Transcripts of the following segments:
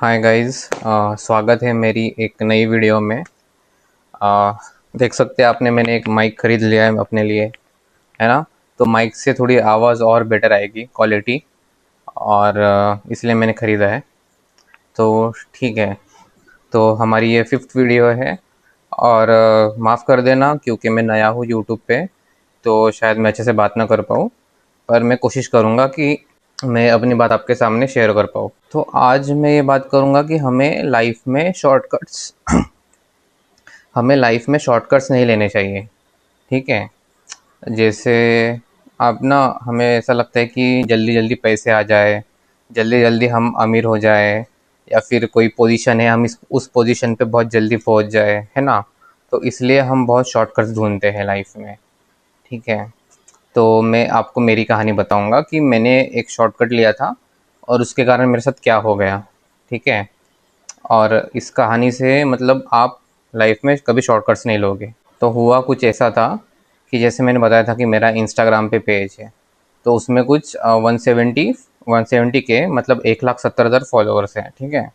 Hi guys, स्वागत है मेरी एक नई वीडियो में। अ, देख सकते हैं आपने मैंने एक माइक ख़रीद लिया है अपने लिए, है ना। तो माइक से थोड़ी आवाज़ और बेटर आएगी क्वालिटी, और इसलिए मैंने ख़रीदा है। तो ठीक है, तो हमारी ये 5th वीडियो है। और माफ़ कर देना क्योंकि मैं नया हूँ यूट्यूब पे, तो शायद मैं अच्छे से बात ना कर पाऊँ, पर मैं कोशिश करूँगा कि मैं अपनी बात आपके सामने शेयर कर पाऊँ। तो आज मैं ये बात करूँगा कि हमें लाइफ में शॉर्टकट्स नहीं लेने चाहिए। ठीक है। जैसे आप ना, हमें ऐसा लगता है कि जल्दी जल्दी पैसे आ जाए, जल्दी जल्दी हम अमीर हो जाए, या फिर कोई पोजीशन है हम इस उस पोजीशन पे बहुत जल्दी पहुंच जाए, है ना। तो इसलिए हम बहुत शॉर्टकट्स ढूंढते हैं लाइफ में। ठीक है। तो मैं आपको मेरी कहानी बताऊंगा कि मैंने एक शॉर्टकट लिया था और उसके कारण मेरे साथ क्या हो गया। ठीक है। और इस कहानी से मतलब आप लाइफ में कभी शॉर्टकट्स नहीं लोगे। तो हुआ कुछ ऐसा था कि जैसे मैंने बताया था कि मेरा इंस्टाग्राम पे पेज है, तो उसमें कुछ 170 के मतलब 1,70,000 फॉलोअर्स हैं। ठीक है।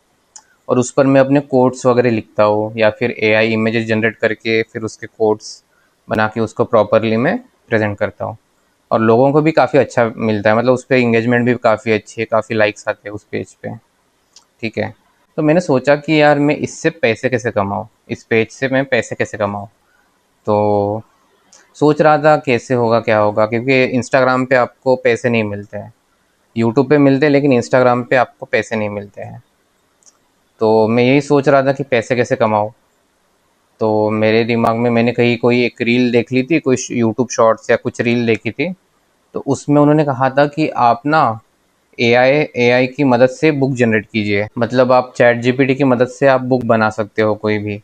और उस पर मैं अपने कोट्स वगैरह लिखता हूँ, या फिर एआई इमेजेस जनरेट करके फिर उसके कोट्स बना के उसको प्रॉपरली मैं प्रेजेंट करता हूँ। और लोगों को भी काफ़ी अच्छा मिलता है, मतलब उस पर इंगेजमेंट भी काफ़ी अच्छी है, काफ़ी लाइक्स आते हैं उस पेज पे। ठीक है। तो मैंने सोचा कि यार मैं इससे पैसे कैसे कमाऊँ, इस पेज से मैं पैसे कैसे कमाऊँ। तो सोच रहा था कैसे होगा क्या होगा, क्योंकि इंस्टाग्राम पे आपको पैसे नहीं मिलते हैं। यूट्यूब पे मिलते हैं लेकिन इंस्टाग्राम पे आपको पैसे नहीं मिलते हैं। तो मैं यही सोच रहा था कि पैसे कैसे कमाऊँ। तो मेरे दिमाग में मैंने कहीं कोई एक रील देख ली थी, कोई यूट्यूब शॉर्ट्स या कुछ रील देखी थी। तो उसमें उन्होंने कहा था कि आप ना एआई एआई की मदद से बुक जनरेट कीजिए, मतलब आप चैट जीपीटी की मदद से आप बुक बना सकते हो कोई भी,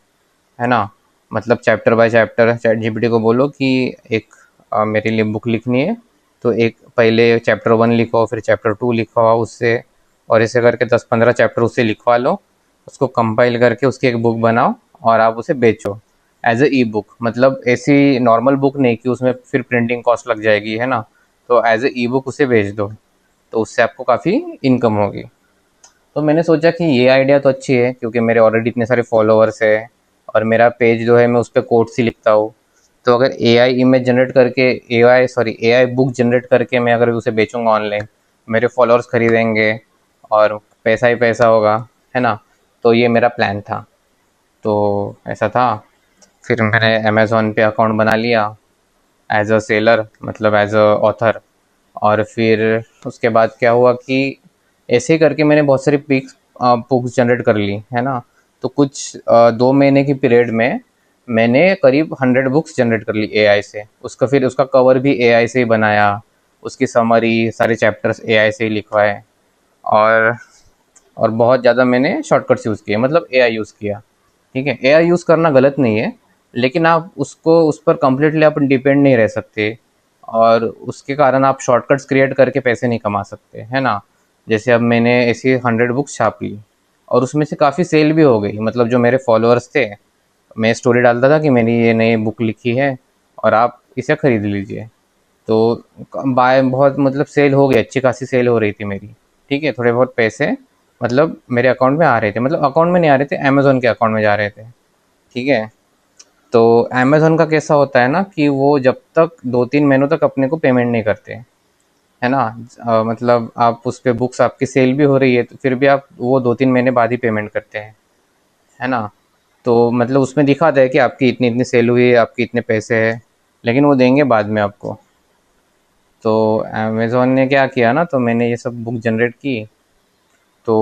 है ना। मतलब chapter by chapter chat GPT को बोलो कि एक मेरे लिए बुक लिखनी है, तो एक पहले चैप्टर 1 लिखो, फिर चैप्टर 2 लिखवाओ उससे, और ऐसे करके 10-15 चैप्टर उससे लिखवा लो। उसको कंपाइल करके उसकी एक बुक बनाओ और आप उसे बेचो एज ए ई बुक। मतलब ऐसी नॉर्मल बुक नहीं कि उसमें फिर प्रिंटिंग कॉस्ट लग जाएगी, है ना। तो एज ए ई बुक उसे बेच दो, तो उससे आपको काफ़ी इनकम होगी। तो मैंने सोचा कि ये आइडिया तो अच्छी है, क्योंकि मेरे ऑलरेडी इतने सारे फॉलोअर्स है, और मेरा पेज जो है मैं उस पर कोट्स ही लिखता हूँ। तो अगर एआई इमेज जनरेट करके, एआई बुक जनरेट करके मैं अगर उसे बेचूंगा ऑनलाइन, मेरे फॉलोअर्स खरीदेंगे और पैसा ही पैसा होगा, है ना। तो ये मेरा प्लान था। तो ऐसा था। फिर मैंने अमेज़ोन पे अकाउंट बना लिया एज अ सेलर, मतलब एज अ ऑथर। और फिर उसके बाद क्या हुआ कि ऐसे ही करके मैंने बहुत सारी बुक्स जनरेट कर ली, है ना। तो कुछ 2 महीने की पीरियड में मैंने करीब 100 बुक्स जनरेट कर ली एआई से। उसका फिर उसका कवर भी एआई से ही बनाया, उसकी समरी सारे चैप्टर्स एआई से ही लिखवाए। और और बहुत ज़्यादा मैंने शॉर्टकट्स यूज़ किए, मतलब एआई यूज़ किया। ठीक है। एआई यूज़ करना गलत नहीं है, लेकिन आप उसको उस पर कम्प्लीटली आप डिपेंड नहीं रह सकते, और उसके कारण आप शॉर्टकट्स क्रिएट करके पैसे नहीं कमा सकते, है ना। जैसे अब मैंने ऐसी 100 बुक्स छाप ली, और उसमें से काफ़ी सेल भी हो गई। मतलब जो मेरे फॉलोअर्स थे, मैं स्टोरी डालता था कि मैंने ये नई बुक लिखी है और आप इसे ख़रीद लीजिए। तो बाय बहुत मतलब सेल हो गई, अच्छी खासी सेल हो रही थी मेरी। ठीक है। थोड़े बहुत पैसे मतलब मेरे अकाउंट में आ रहे थे, मतलब अकाउंट में नहीं आ रहे थे, अमेज़ोन के अकाउंट में जा रहे थे। ठीक है। तो अमेज़न का कैसा होता है ना कि वो जब तक 2-3 महीनों तक अपने को पेमेंट नहीं करते, है ना। मतलब आप उस पे बुक्स आपकी सेल भी हो रही है, तो फिर भी आप वो 2-3 महीने बाद ही पेमेंट करते हैं, है ना। तो मतलब उसमें दिखाता है कि आपकी इतनी इतनी सेल हुई है, आपके इतने पैसे हैं, लेकिन वो देंगे बाद में आपको। तो अमेज़न ने क्या किया ना, तो मैंने ये सब बुक जनरेट की। तो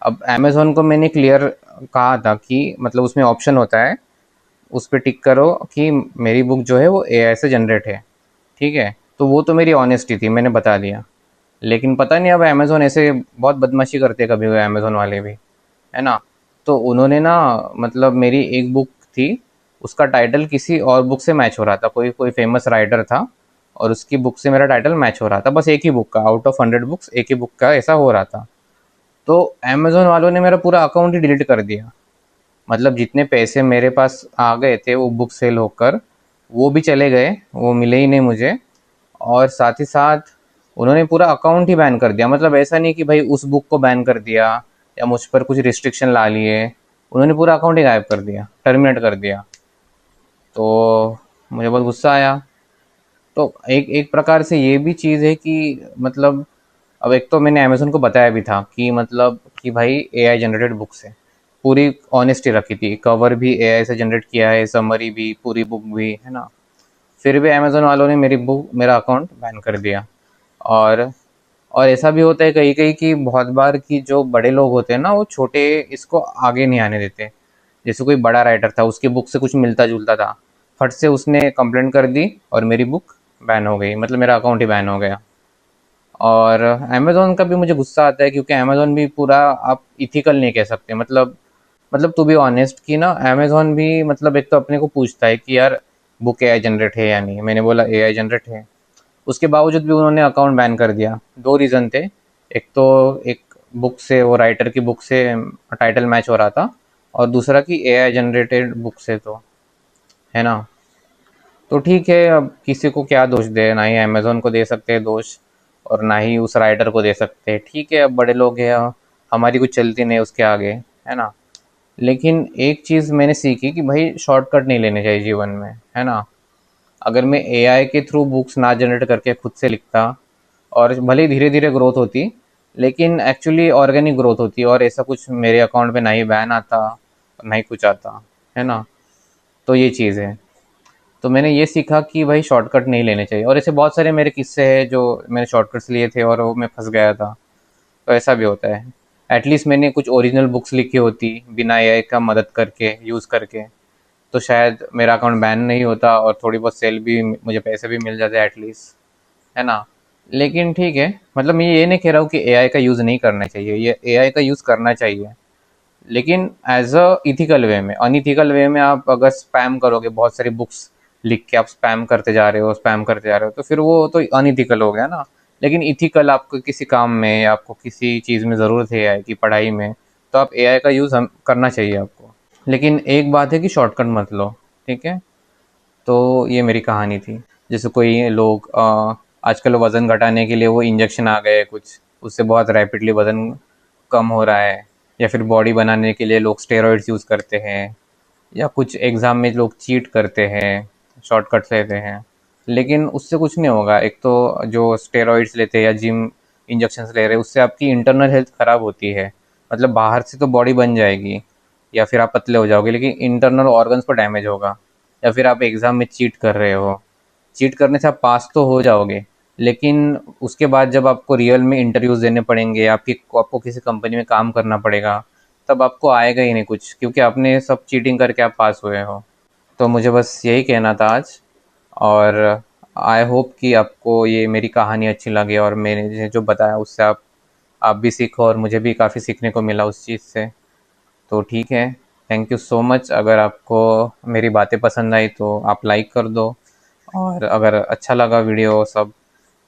अब अमेज़न को मैंने क्लियर कहा था कि मतलब उसमें ऑप्शन होता है, उस पे टिक करो कि मेरी बुक जो है वो एआई से जनरेट है। ठीक है। तो वो तो मेरी ऑनेस्टी थी, मैंने बता दिया। लेकिन पता नहीं अब अमेज़न ऐसे बहुत बदमाशी करते हैं कभी कभी, अमेज़न वाले भी, है ना। तो उन्होंने ना, मतलब मेरी एक बुक थी, उसका टाइटल किसी और बुक से मैच हो रहा था, कोई कोई फेमस राइटर था, और उसकी बुक से मेरा टाइटल मैच हो रहा था, बस एक ही बुक का, आउट ऑफ 100 बुक्स एक ही बुक का ऐसा हो रहा था। तो अमेज़न वालों ने मेरा पूरा अकाउंट ही डिलीट कर दिया। मतलब जितने पैसे मेरे पास आ गए थे वो बुक सेल होकर, वो भी चले गए, वो मिले ही नहीं मुझे। और साथ ही साथ उन्होंने पूरा अकाउंट ही बैन कर दिया। मतलब ऐसा नहीं कि भाई उस बुक को बैन कर दिया, या मुझ पर कुछ रिस्ट्रिक्शन ला लिए, उन्होंने पूरा अकाउंट ही गायब कर दिया, टर्मिनेट कर दिया। तो मुझे बहुत गुस्सा आया। तो एक एक प्रकार से ये भी चीज़ है कि मतलब अब एक तो मैंने अमेज़न को बताया भी था कि मतलब कि भाई एआई जनरेटेड बुक्स है, पूरी ऑनेस्टी रखी थी, कवर भी एआई से जनरेट किया है, समरी भी, पूरी बुक भी, है ना। फिर भी अमेज़न वालों ने मेरा अकाउंट बैन कर दिया। और ऐसा भी होता है कहीं कहीं कि बहुत बार कि जो बड़े लोग होते हैं ना, वो छोटे इसको आगे नहीं आने देते। जैसे कोई बड़ा राइटर था, उसकी बुक से कुछ मिलता जुलता था, फट से उसने कंप्लेंट कर दी और मेरी बुक बैन हो गई, मतलब मेरा अकाउंट ही बैन हो गया। और अमेज़न का भी मुझे गुस्सा आता है क्योंकि अमेज़न भी पूरा आप इथिकल नहीं कह सकते, मतलब टू बी ऑनेस्ट कि ना अमेज़न भी मतलब एक तो अपने को पूछता है कि यार बुक एआई जनरेट है या नहीं, मैंने बोला एआई जनरेट है, उसके बावजूद भी उन्होंने अकाउंट बैन कर दिया। दो रीज़न थे, एक तो एक बुक से, वो राइटर की बुक से टाइटल मैच हो रहा था, और दूसरा कि एआई जनरेटेड बुक से, तो है ना। तो ठीक है, अब किसी को क्या दोष दे, ना ही अमेज़न को दे सकते हैं दोष और ना ही उस राइटर को दे सकते हैं। ठीक है, अब बड़े लोग हैं, हमारी कुछ चलती नहीं उसके आगे, है ना। लेकिन एक चीज़ मैंने सीखी कि भाई शॉर्टकट नहीं लेने चाहिए जीवन में, है ना। अगर मैं एआई के थ्रू बुक्स ना जनरेट करके खुद से लिखता, और भले ही धीरे धीरे ग्रोथ होती, लेकिन एक्चुअली ऑर्गेनिक ग्रोथ होती, और ऐसा कुछ मेरे अकाउंट पे ना ही बैन आता, ना ही कुछ आता, है ना। तो ये चीज़ है। तो मैंने ये सीखा कि भाई शॉर्टकट नहीं लेने चाहिए, और ऐसे बहुत सारे मेरे किस्से हैं जो मैंने शॉर्टकट्स लिए थे और वो मैं फंस गया था। तो ऐसा भी होता है। एटलीस्ट मैंने कुछ ओरिजिनल बुक्स लिखी होती बिना एआई का मदद करके, यूज़ करके, तो शायद मेरा अकाउंट बैन नहीं होता और थोड़ी बहुत सेल भी, मुझे पैसे भी मिल जाते एटलीस्ट, है ना। लेकिन ठीक है, मतलब मैं ये नहीं कह रहा हूँ कि एआई का यूज़ नहीं करना चाहिए, ये एआई का यूज़ करना चाहिए, लेकिन एज अ इथिकल वे में। अनइथिकल वे में आप अगर स्पैम करोगे, बहुत सारी बुक्स लिख के आप स्पैम करते जा रहे हो, स्पैम करते जा रहे हो, तो फिर वो तो अनइथिकल हो गया ना। लेकिन इथिकल, आपको किसी काम में या आपको किसी चीज़ में ज़रूरत है एआई की, पढ़ाई में, तो आप एआई का यूज़ हम करना चाहिए आपको। लेकिन एक बात है कि शॉर्टकट मत लो, ठीक है। तो ये मेरी कहानी थी। जैसे कोई लोग आजकल वज़न घटाने के लिए वो इंजेक्शन आ गए कुछ, उससे बहुत रैपिडली वज़न कम हो रहा है, या फिर बॉडी बनाने के लिए लोग स्टेरॉइड्स यूज़ करते हैं, या कुछ एग्ज़ाम में लोग चीट करते हैं, शॉर्टकट्स लेते हैं। लेकिन उससे कुछ नहीं होगा। एक तो जो स्टेरॉइड्स लेते हैं या जिम इंजेक्शंस ले रहे हैं, उससे आपकी इंटरनल हेल्थ ख़राब होती है। मतलब बाहर से तो बॉडी बन जाएगी या फिर आप पतले हो जाओगे, लेकिन इंटरनल ऑर्गन्स पर डैमेज होगा। या फिर आप एग्ज़ाम में चीट कर रहे हो, चीट करने से आप पास तो हो जाओगे, लेकिन उसके बाद जब आपको रियल में इंटरव्यूज़ देने पड़ेंगे, आपको किसी कंपनी में काम करना पड़ेगा, तब आपको आएगा ही नहीं कुछ, क्योंकि आपने सब चीटिंग करके आप पास हुए हो। तो मुझे बस यही कहना था आज। और आई होप कि आपको ये मेरी कहानी अच्छी लगे, और मैंने जो बताया उससे आप भी सीखो, और मुझे भी काफ़ी सीखने को मिला उस चीज़ से। तो ठीक है, थैंक यू सो मच। अगर आपको मेरी बातें पसंद आई तो आप लाइक कर दो, और अगर अच्छा लगा वीडियो सब,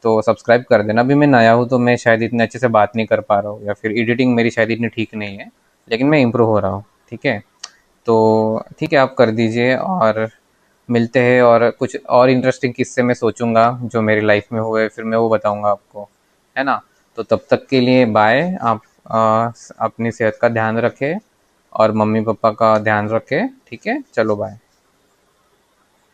तो सब्सक्राइब कर देना। अभी मैं नया हूँ तो मैं शायद इतने अच्छे से बात नहीं कर पा रहा हूँ, या फिर एडिटिंग मेरी शायद इतनी ठीक नहीं है, लेकिन मैं इम्प्रूव हो रहा हूँ, ठीक है। तो ठीक है, आप कर दीजिए, और मिलते हैं, और कुछ और इंटरेस्टिंग किस्से मैं सोचूंगा जो मेरी लाइफ में हुए, फिर मैं वो बताऊंगा आपको, है ना। तो तब तक के लिए बाय। आप अपनी सेहत का ध्यान रखें और मम्मी पापा का ध्यान रखें, ठीक है, चलो बाय।